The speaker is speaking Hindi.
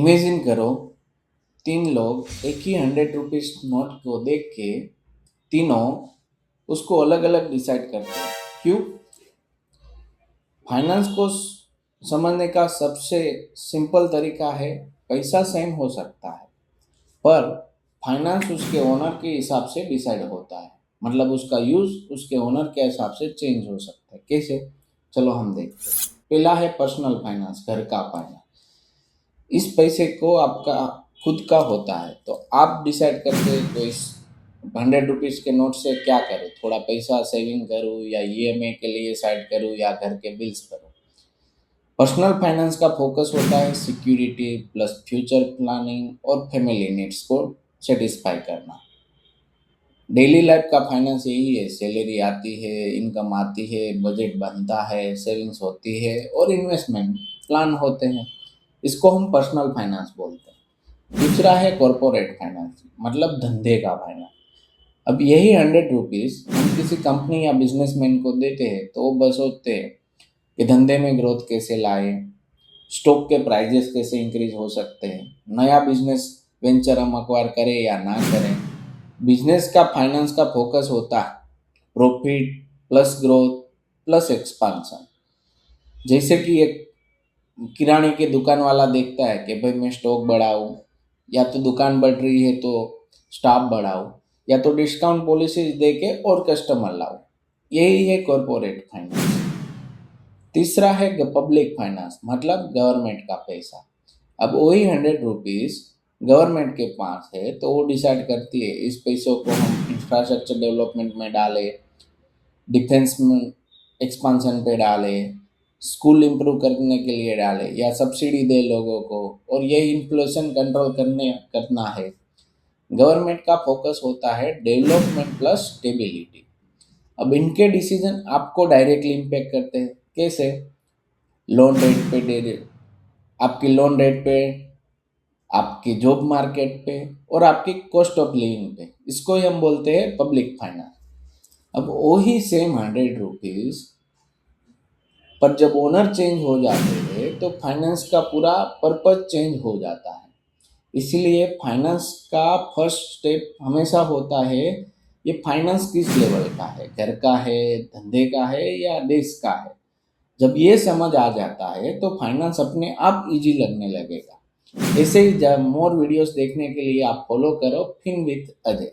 इमेजिन करो, तीन लोग एक ही 100 रुपीज नोट को देख के तीनों उसको अलग अलग डिसाइड करते हैं। क्यों? फाइनेंस को समझने का सबसे सिंपल तरीका है, पैसा सेम हो सकता है पर फाइनेंस उसके ओनर के हिसाब से डिसाइड होता है। मतलब उसका यूज उसके ओनर के हिसाब से चेंज हो सकता है। कैसे? चलो हम देखते हैं। पहला है पर्सनल फाइनेंस, घर का फाइनेंस। इस पैसे को आपका खुद का होता है, तो आप डिसाइड करते हैं तो इस 100 रुपीज के नोट से क्या करूँ, थोड़ा पैसा सेविंग करूँ या ईएमआई के लिए साइड करूँ या घर के बिल्स करूँ। पर्सनल फाइनेंस का फोकस होता है सिक्योरिटी प्लस फ्यूचर प्लानिंग और फैमिली नीड्स को सेटिस्फाई करना। डेली लाइफ का फाइनेंस यही है, सैलरी आती है, इनकम आती है, बजट बनता है, सेविंग्स होती है और इन्वेस्टमेंट प्लान होते हैं। इसको हम पर्सनल फाइनेंस बोलते हैं। दूसरा है कॉरपोरेट फाइनेंस, मतलब धंधे का फाइनेंस। अब यही 100 रुपीज हम किसी कंपनी या बिजनेसमैन को देते हैं तो वो बस सोचते हैं कि धंधे में ग्रोथ कैसे लाए, स्टॉक के प्राइजेस कैसे इंक्रीज हो सकते हैं, नया बिजनेस वेंचर हम अक्वायर करें या ना करें। बिजनेस का फाइनेंस का फोकस होता है profit plus growth plus expansion. जैसे कि एक किराने की दुकान वाला देखता है कि भाई मैं स्टॉक बढ़ाऊं, या तो दुकान बढ़ रही है तो स्टाफ बढ़ाऊं, या तो डिस्काउंट पॉलिसीज दे के और कस्टमर लाओ। यही है कॉरपोरेट फाइनेंस। तीसरा है पब्लिक फाइनेंस, मतलब गवर्नमेंट का पैसा। अब वही 100 रुपीज गवर्नमेंट के पास है तो वो डिसाइड करती है इस पैसों को हम इंफ्रास्ट्रक्चर डेवलपमेंट में डालें, डिफेंस में एक्सपांशन पे डालें, स्कूल इम्प्रूव करने के लिए डालें या सब्सिडी दे लोगों को, और ये इन्फ्लेशन कंट्रोल करना है। गवर्नमेंट का फोकस होता है डेवलपमेंट प्लस स्टेबिलिटी। अब इनके डिसीजन आपको डायरेक्टली इम्पेक्ट करते हैं। कैसे? लोन रेट पे दे आपकी लोन रेट पे, आपकी जॉब मार्केट पे और आपकी कॉस्ट ऑफ लिविंग पे। इसको ही हम बोलते हैं पब्लिक फाइनेंस। अब वही सेम 100 रुपीज पर जब ओनर चेंज हो जाते हैं तो फाइनेंस का पूरा पर्पज चेंज हो जाता है। इसीलिए फाइनेंस का फर्स्ट स्टेप हमेशा होता है ये फाइनेंस किस लेवल का है, घर का है, धंधे का है या देश का है। जब ये समझ आ जाता है तो फाइनेंस अपने आप इजी लगने लगेगा। ऐसे ही जब मोर वीडियोस देखने के लिए आप फॉलो करो फिन विथ अजय।